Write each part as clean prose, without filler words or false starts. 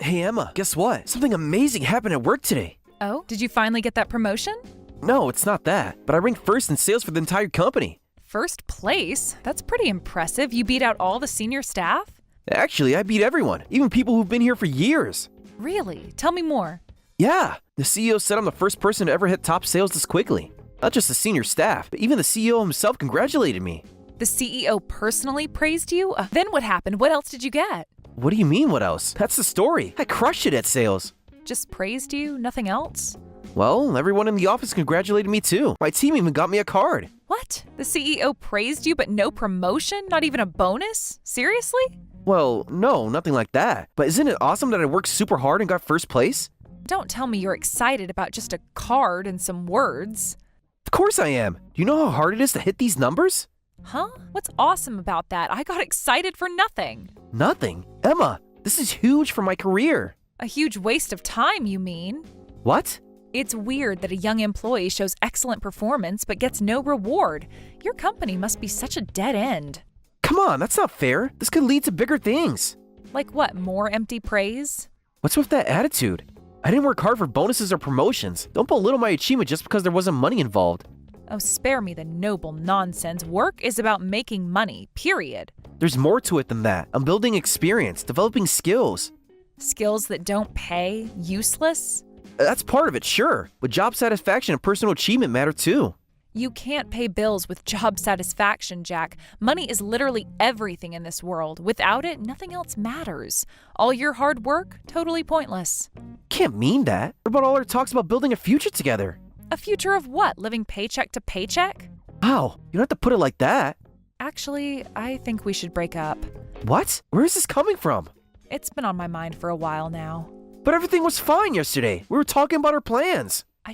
Hey Emma, guess what? Something amazing happened at work today. Oh, did you finally get that promotion? No, it's not that, but I ranked first in sales for the entire company. First place? That's pretty impressive. You beat out all the senior staff? Actually, I beat everyone, even people who've been here for years. Really? Tell me more. Yeah, the CEO said I'm the first person to ever hit top sales this quickly. Not just the senior staff, but even the CEO himself congratulated me. The CEO personally praised you? Then what happened? What else did you get? What do you mean, what else? That's the story. I crushed it at sales. Just praised you? Nothing else? Well, everyone in the office congratulated me too. My team even got me a card. What? The CEO praised you but no promotion? Not even a bonus? Seriously? Well, no, nothing like that. But isn't it awesome that I worked super hard and got first place? Don't tell me you're excited about just a card and some words. Of course I am. Do you know how hard it is to hit these numbers? Huh? What's awesome about that? I got excited for nothing. Nothing? Emma, this is huge for my career. A huge waste of time, you mean? What? It's weird that a young employee shows excellent performance but gets no reward. Your company must be such a dead end. Come on, that's not fair. This could lead to bigger things. Like what, more empty praise? What's with that attitude? I didn't work hard for bonuses or promotions. Don't belittle my achievement just because there wasn't money involved. Oh, spare me the noble nonsense. Work is about making money, period. There's more to it than that. I'm building experience, developing skills. Skills that don't pay? Useless? That's part of it, sure. But job satisfaction and personal achievement matter too. You can't pay bills with job satisfaction, Jack. Money is literally everything in this world. Without it, nothing else matters. All your hard work, totally pointless. Can't mean that. What about all our talks about building a future together? A future of what? Living paycheck to paycheck? Wow, you don't have to put it like that. Actually, I think we should break up. What? Where is this coming from? It's been on my mind for a while now. But everything was fine yesterday. We were talking about our plans. I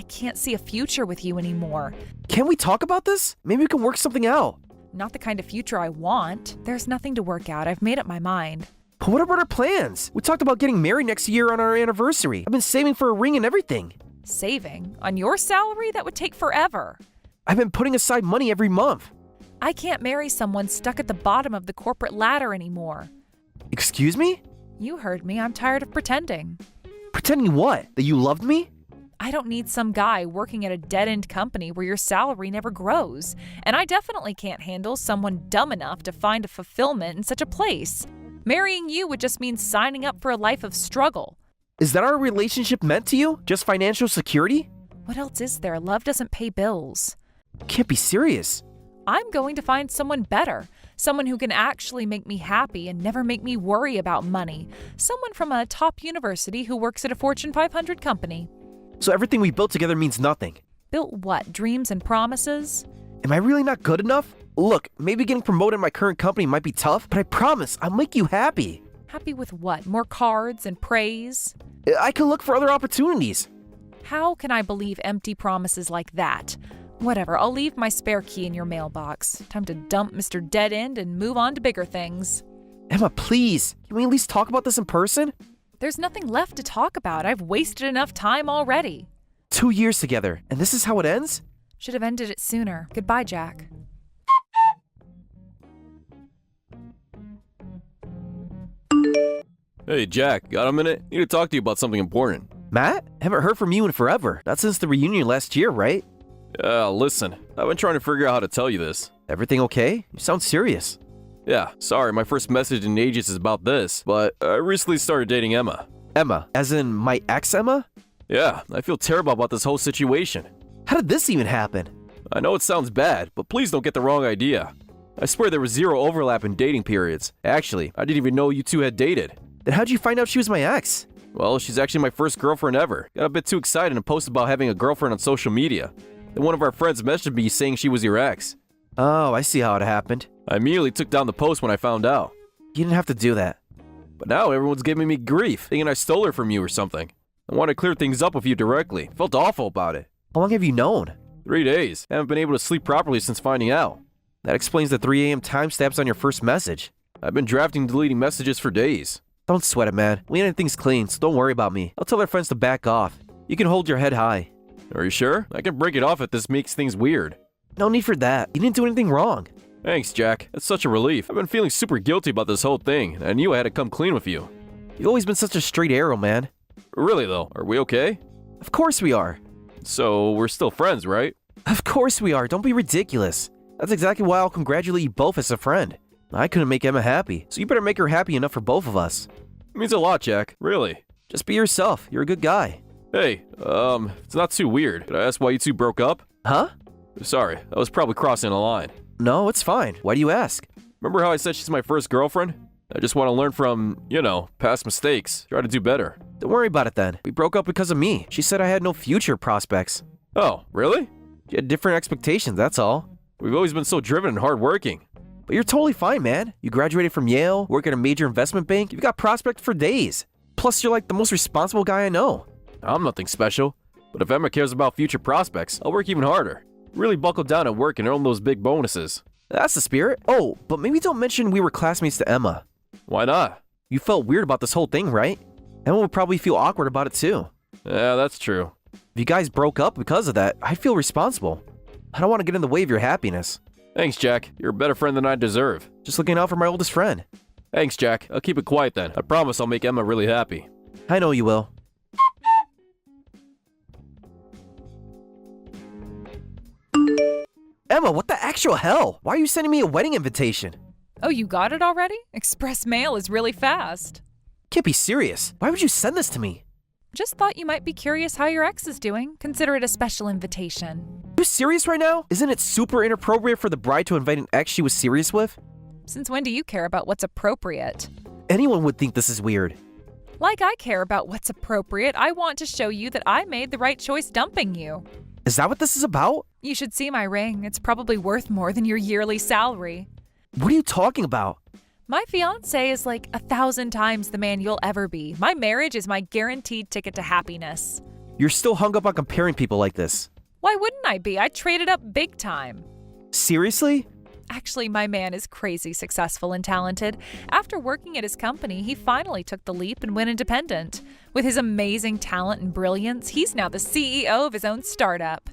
can't see a future with you anymore. Can we talk about this? Maybe we can work something out. Not the kind of future I want. There's nothing to work out. I've made up my mind. But what about our plans? We talked about getting married next year on our anniversary. I've been saving for a ring and everything. Saving? On your salary? That would take forever. I've been putting aside money every month. I can't marry someone stuck at the bottom of the corporate ladder anymore. Excuse me? You heard me. I'm tired of pretending. Pretending what? That you loved me? I don't need some guy working at a dead-end company where your salary never grows. And I definitely can't handle someone dumb enough to find a fulfillment in such a place. Marrying you would just mean signing up for a life of struggle. Is that our relationship meant to you? Just financial security? What else is there? Love doesn't pay bills. Can't be serious. I'm going to find someone better. Someone who can actually make me happy and never make me worry about money. Someone from a top university who works at a Fortune 500 company. So everything we built together means nothing. Built what? Dreams and promises? Am I really not good enough? Look, maybe getting promoted in my current company might be tough, but I promise I'll make you happy. Happy with what? More cards and praise? I can look for other opportunities. How can I believe empty promises like that? Whatever, I'll leave my spare key in your mailbox. Time to dump Mr. Dead End and move on to bigger things. Emma, please. Can we at least talk about this in person? There's nothing left to talk about. I've wasted enough time already. 2 years together, and this is how it ends? Should have ended it sooner. Goodbye, Jack. Hey, Jack, got a minute? Need to talk to you about something important. Matt? Haven't heard from you in forever. Not since the reunion last year, right? Listen, I've been trying to figure out how to tell you this. Everything okay? You sound serious. Yeah, sorry, my first message in ages is about this, but I recently started dating Emma. Emma, as in my ex Emma? Yeah, I feel terrible about this whole situation. How did this even happen? I know it sounds bad, but please don't get the wrong idea. I swear there was zero overlap in dating periods. Actually, I didn't even know you two had dated. Then how'd you find out she was my ex? Well, she's actually my first girlfriend ever. Got a bit too excited and posted about having a girlfriend on social media. Then one of our friends messaged me saying she was your ex. Oh, I see how it happened. I immediately took down the post when I found out. You didn't have to do that. But now everyone's giving me grief, thinking I stole her from you or something. I want to clear things up with you directly. Felt awful about it. How long have you known? 3 days. Haven't been able to sleep properly since finding out. That explains the 3 a.m. timestamps on your first message. I've been drafting and deleting messages for days. Don't sweat it, man. We ain't things clean, so don't worry about me. I'll tell our friends to back off. You can hold your head high. Are you sure? I can break it off if this makes things weird. No need for that. You didn't do anything wrong. Thanks, Jack. That's such a relief. I've been feeling super guilty about this whole thing, and I knew I had to come clean with you. You've always been such a straight arrow, man. Really though, are we okay? Of course we are. So we're still friends, right? Of course we are. Don't be ridiculous. That's exactly why I'll congratulate you both as a friend. I couldn't make Emma happy, so you better make her happy enough for both of us. It means a lot, Jack. Really. Just be yourself. You're a good guy. Hey, it's not too weird. Could I ask why you two broke up? Huh? Sorry, I was probably crossing a line. No, it's fine. Why do you ask? Remember how I said she's my first girlfriend? I just want to learn from, past mistakes. Try to do better. Don't worry about it then. We broke up because of me. She said I had no future prospects. Oh, really? She had different expectations, that's all. We've always been so driven and hardworking. But you're totally fine, man. You graduated from Yale, work at a major investment bank. You've got prospects for days. Plus, you're like the most responsible guy I know. I'm nothing special. But if Emma cares about future prospects, I'll work even harder. Really buckle down at work and earn those big bonuses. That's the spirit. Oh, but maybe don't mention we were classmates to Emma. Why not? You felt weird about this whole thing, right? Emma would probably feel awkward about it too. Yeah, that's true. If you guys broke up because of that, I'd feel responsible. I don't want to get in the way of your happiness. Thanks, Jack. You're a better friend than I deserve. Just looking out for my oldest friend. Thanks, Jack. I'll keep it quiet then. I promise I'll make Emma really happy. I know you will. Emma, what the actual hell? Why are you sending me a wedding invitation? Oh, you got it already? Express mail is really fast. Can't be serious. Why would you send this to me? Just thought you might be curious how your ex is doing. Consider it a special invitation. Are you serious right now? Isn't it super inappropriate for the bride to invite an ex she was serious with? Since when do you care about what's appropriate? Anyone would think this is weird. Like I care about what's appropriate, I want to show you that I made the right choice dumping you. Is that what this is about? You should see my ring. It's probably worth more than your yearly salary. What are you talking about? My fiancé is like 1,000 times the man you'll ever be. My marriage is my guaranteed ticket to happiness. You're still hung up on comparing people like this. Why wouldn't I be? I traded up big time. Seriously? Actually, my man is crazy successful and talented. After working at his company, he finally took the leap and went independent. With his amazing talent and brilliance, he's now the CEO of his own startup.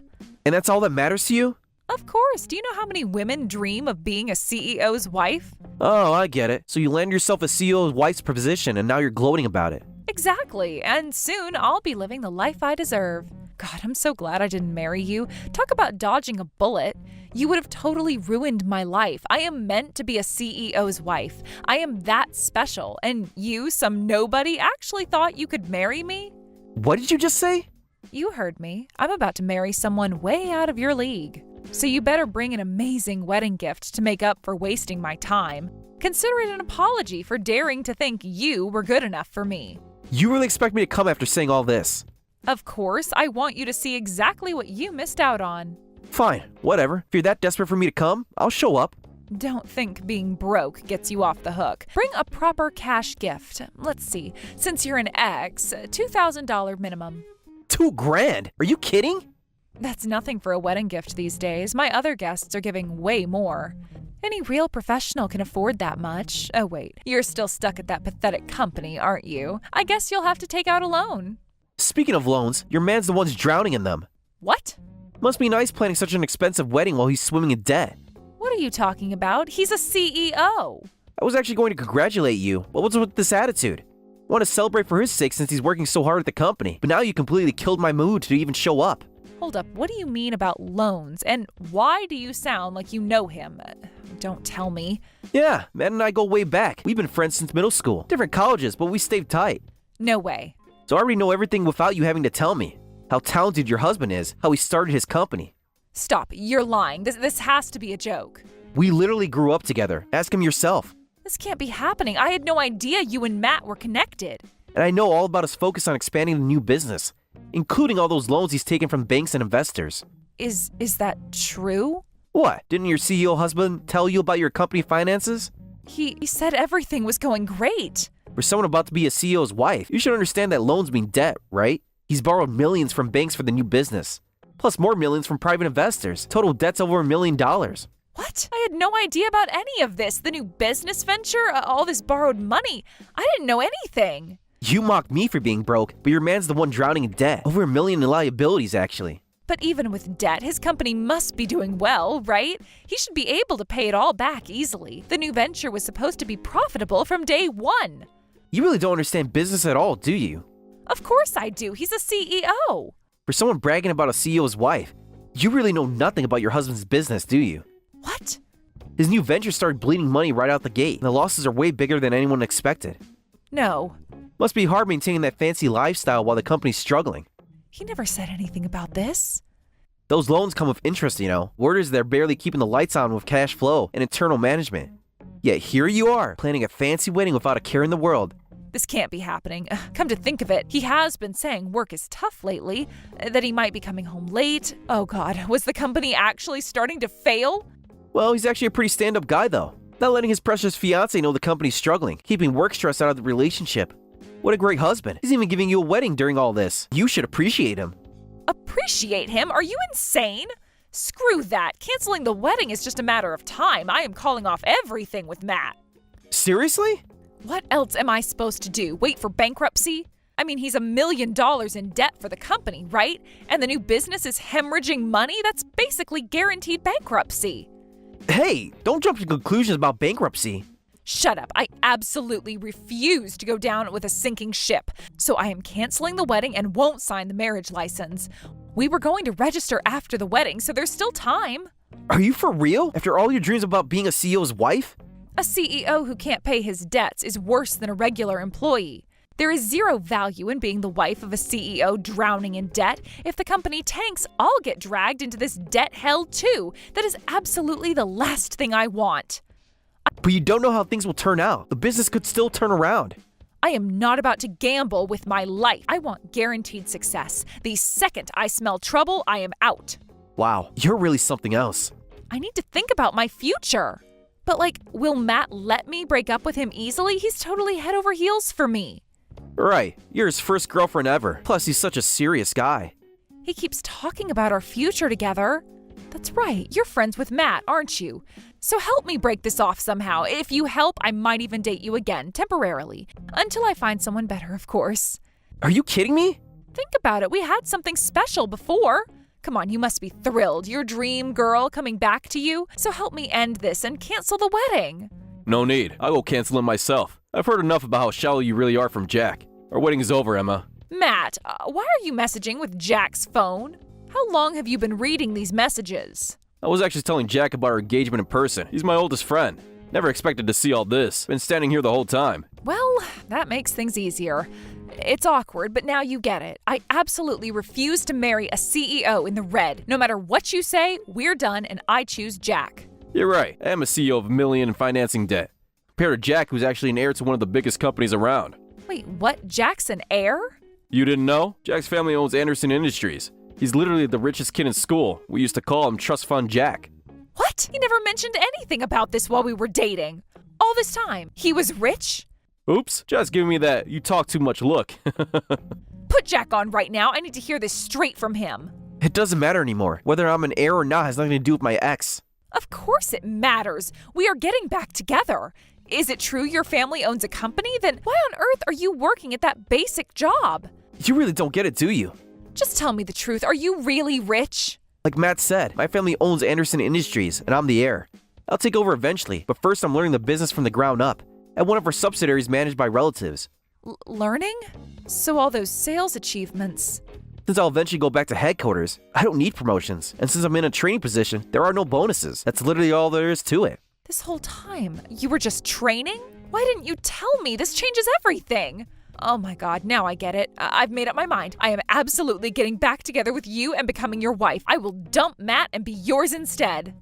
And that's all that matters to you? Of course. Do you know how many women dream of being a CEO's wife? Oh, I get it. So you land yourself a CEO's wife's position and now you're gloating about it. Exactly. And soon I'll be living the life I deserve. God, I'm so glad I didn't marry you. Talk about dodging a bullet. You would have totally ruined my life. I am meant to be a CEO's wife. I am that special. And you, some nobody, actually thought you could marry me? What did you just say? You heard me. I'm about to marry someone way out of your league. So you better bring an amazing wedding gift to make up for wasting my time. Consider it an apology for daring to think you were good enough for me. You really expect me to come after saying all this? Of course, I want you to see exactly what you missed out on. Fine, whatever. If you're that desperate for me to come, I'll show up. Don't think being broke gets you off the hook. Bring a proper cash gift. Let's see. Since you're an ex, $2,000 minimum. $2,000? Are you kidding? That's nothing for a wedding gift these days. My other guests are giving way more. Any real professional can afford that much. Oh wait, you're still stuck at that pathetic company, aren't you? I guess you'll have to take out a loan. Speaking of loans, your man's the one's drowning in them. What? Must be nice planning such an expensive wedding while he's swimming in debt. What are you talking about? He's a CEO. I was actually going to congratulate you, but what's with this attitude? I want to celebrate for his sake since he's working so hard at the company, but now you completely killed my mood to even show up. Hold up, what do you mean about loans? And why do you sound like you know him? Don't tell me. Yeah, Matt and I go way back. We've been friends since middle school. Different colleges, but we stayed tight. No way. So I already know everything without you having to tell me. How talented your husband is, how he started his company. Stop, you're lying. This has to be a joke. We literally grew up together. Ask him yourself. This can't be happening. I had no idea you and Matt were connected. And I know all about his focus on expanding the new business, including all those loans he's taken from banks and investors. Is that true? What? Didn't your CEO husband tell you about your company finances? He said everything was going great. For someone about to be a CEO's wife, you should understand that loans mean debt, right? He's borrowed millions from banks for the new business, plus more millions from private investors. Total debt's over $1 million. What? I had no idea about any of this. The new business venture, all this borrowed money. I didn't know anything. You mocked me for being broke, but your man's the one drowning in debt. Over $1 million in liabilities, actually. But even with debt, his company must be doing well, right? He should be able to pay it all back easily. The new venture was supposed to be profitable from day one. You really don't understand business at all, do you? Of course I do. He's a CEO. For someone bragging about a CEO's wife, you really know nothing about your husband's business, do you? What? His new venture started bleeding money right out the gate, and the losses are way bigger than anyone expected. No. Must be hard maintaining that fancy lifestyle while the company's struggling. He never said anything about this. Those loans come with interest, you know. Word is they're barely keeping the lights on with cash flow and internal management. Yet here you are, planning a fancy wedding without a care in the world. This can't be happening. Come to think of it, he has been saying work is tough lately, that he might be coming home late. Oh God, was the company actually starting to fail? Well, he's actually a pretty stand-up guy, though. Not letting his precious fiancée know the company's struggling, keeping work stress out of the relationship. What a great husband. He's even giving you a wedding during all this. You should appreciate him. Appreciate him? Are you insane? Screw that. Canceling the wedding is just a matter of time. I am calling off everything with Matt. Seriously? What else am I supposed to do? Wait for bankruptcy? I mean, he's $1 million in debt for the company, right? And the new business is hemorrhaging money? That's basically guaranteed bankruptcy. Hey, don't jump to conclusions about bankruptcy. Shut up. I absolutely refuse to go down with a sinking ship. So I am canceling the wedding and won't sign the marriage license. We were going to register after the wedding, so there's still time. Are you for real? After all your dreams about being a CEO's wife? A CEO who can't pay his debts is worse than a regular employee. There is zero value in being the wife of a CEO drowning in debt. If the company tanks, I'll get dragged into this debt hell too. That is absolutely the last thing I want. But you don't know how things will turn out. The business could still turn around. I am not about to gamble with my life. I want guaranteed success. The second I smell trouble, I am out. Wow, you're really something else. I need to think about my future. But will Matt let me break up with him easily? He's totally head over heels for me. Right, you're his first girlfriend ever. Plus, he's such a serious guy. He keeps talking about our future together. That's right, you're friends with Matt, aren't you? So help me break this off somehow. If you help, I might even date you again, temporarily. Until I find someone better, of course. Are you kidding me? Think about it, we had something special before. Come on, you must be thrilled. Your dream girl coming back to you. So help me end this and cancel the wedding. No need. I'll go cancel it myself. I've heard enough about how shallow you really are from Jack. Our wedding is over, Emma. Matt, why are you messaging with Jack's phone? How long have you been reading these messages? I was actually telling Jack about our engagement in person. He's my oldest friend. Never expected to see all this. Been standing here the whole time. Well, that makes things easier. It's awkward, but now you get it. I absolutely refuse to marry a CEO in the red. No matter what you say, we're done and I choose Jack. You're right. I am a CEO of $1 million in financing debt. Compared to Jack, who's actually an heir to one of the biggest companies around. Wait, what? Jack's an heir? You didn't know? Jack's family owns Anderson Industries. He's literally the richest kid in school. We used to call him Trust Fund Jack. What? He never mentioned anything about this while we were dating. All this time, he was rich? Oops, just giving me that you talk too much look. Put Jack on right now. I need to hear this straight from him. It doesn't matter anymore. Whether I'm an heir or not has nothing to do with my ex. Of course it matters. We are getting back together. Is it true your family owns a company? Then why on earth are you working at that basic job? You really don't get it, do you? Just tell me the truth. Are you really rich? Like Matt said, my family owns Anderson Industries, and I'm the heir. I'll take over eventually, but first I'm learning the business from the ground up, at one of our subsidiaries managed by relatives. Learning? So all those sales achievements. Since I'll eventually go back to headquarters, I don't need promotions. And since I'm in a training position, there are no bonuses. That's literally all there is to it. This whole time, you were just training? Why didn't you tell me? This changes everything. Oh my God, now I get it. I've made up my mind. I am absolutely getting back together with you and becoming your wife. I will dump Matt and be yours instead.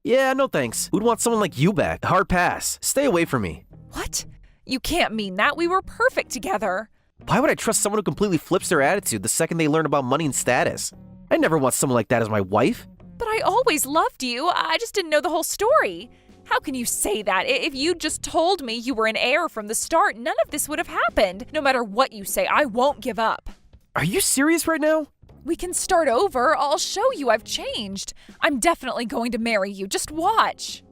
Yeah, no thanks. Who'd want someone like you back? Hard pass. Stay away from me. What? You can't mean that. We were perfect together. Why would I trust someone who completely flips their attitude the second they learn about money and status? I never want someone like that as my wife. But I always loved you. I just didn't know the whole story. How can you say that? If you just told me you were an heir from the start, none of this would have happened. No matter what you say, I won't give up. Are you serious right now? We can start over. I'll show you I've changed. I'm definitely going to marry you. Just watch.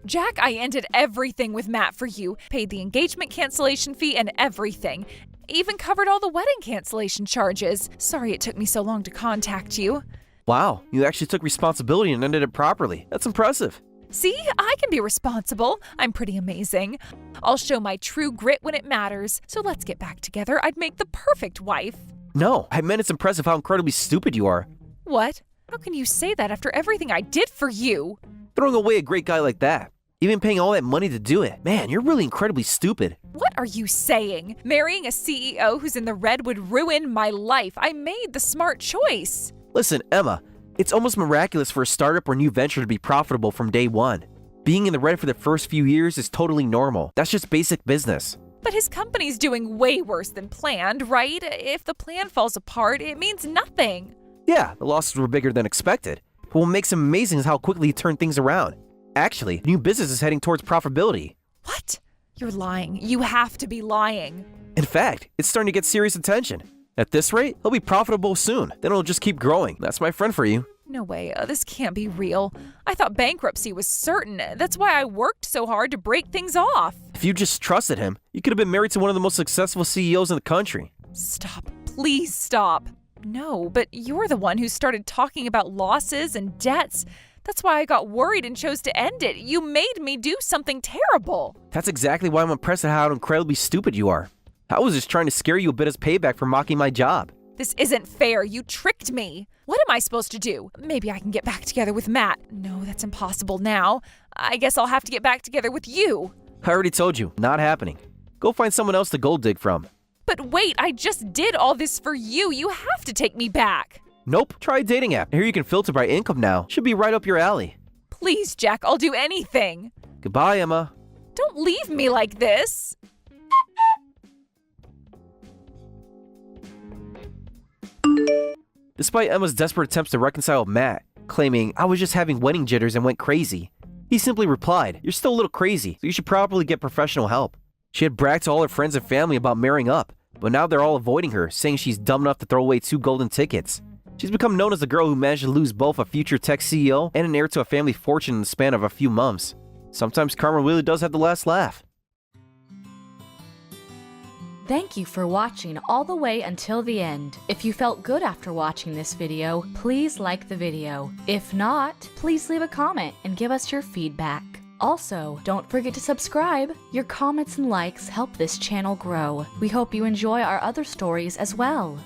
Jack, I ended everything with Matt for you. Paid the engagement cancellation fee and everything. Even covered all the wedding cancellation charges. Sorry it took me so long to contact you. Wow, you actually took responsibility and ended it properly. That's impressive. See, I can be responsible. I'm pretty amazing. I'll show my true grit when it matters. So let's get back together. I'd make the perfect wife. No, I meant it's impressive how incredibly stupid you are. What? How can you say that after everything I did for you? Throwing away a great guy like that. Even paying all that money to do it. Man, you're really incredibly stupid. What are you saying? Marrying a CEO who's in the red would ruin my life. I made the smart choice. Listen, Emma, it's almost miraculous for a startup or new venture to be profitable from day one. Being in the red for the first few years is totally normal. That's just basic business. But his company's doing way worse than planned, right? If the plan falls apart, it means nothing. Yeah, the losses were bigger than expected. But what makes him amazing is how quickly he turned things around. Actually, the new business is heading towards profitability. What? You're lying. You have to be lying. In fact, it's starting to get serious attention. At this rate, he'll be profitable soon. Then it'll just keep growing. That's my friend for you. No way. This can't be real. I thought bankruptcy was certain. That's why I worked so hard to break things off. If you just trusted him, you could have been married to one of the most successful CEOs in the country. Stop. Please stop. No, but you're the one who started talking about losses and debts. That's why I got worried and chose to end it. You made me do something terrible. That's exactly why I'm impressed at how incredibly stupid you are. I was just trying to scare you a bit as payback for mocking my job. This isn't fair. You tricked me. What am I supposed to do? Maybe I can get back together with Matt. No, that's impossible now. I guess I'll have to get back together with you. I already told you, not happening. Go find someone else to gold dig from. But wait, I just did all this for you. You have to take me back. Nope, try a dating app. Here you can filter by income now. Should be right up your alley. Please, Jack, I'll do anything. Goodbye, Emma. Don't leave me like this. Despite Emma's desperate attempts to reconcile with Matt, claiming, I was just having wedding jitters and went crazy, he simply replied, you're still a little crazy, so you should probably get professional help. She had bragged to all her friends and family about marrying up, but now they're all avoiding her, saying she's dumb enough to throw away 2 golden tickets. She's become known as the girl who managed to lose both a future tech CEO and an heir to a family fortune in the span of a few months. Sometimes karma really does have the last laugh. Thank you for watching all the way until the end. If you felt good after watching this video, please like the video. If not, please leave a comment and give us your feedback. Also, don't forget to subscribe. Your comments and likes help this channel grow. We hope you enjoy our other stories as well.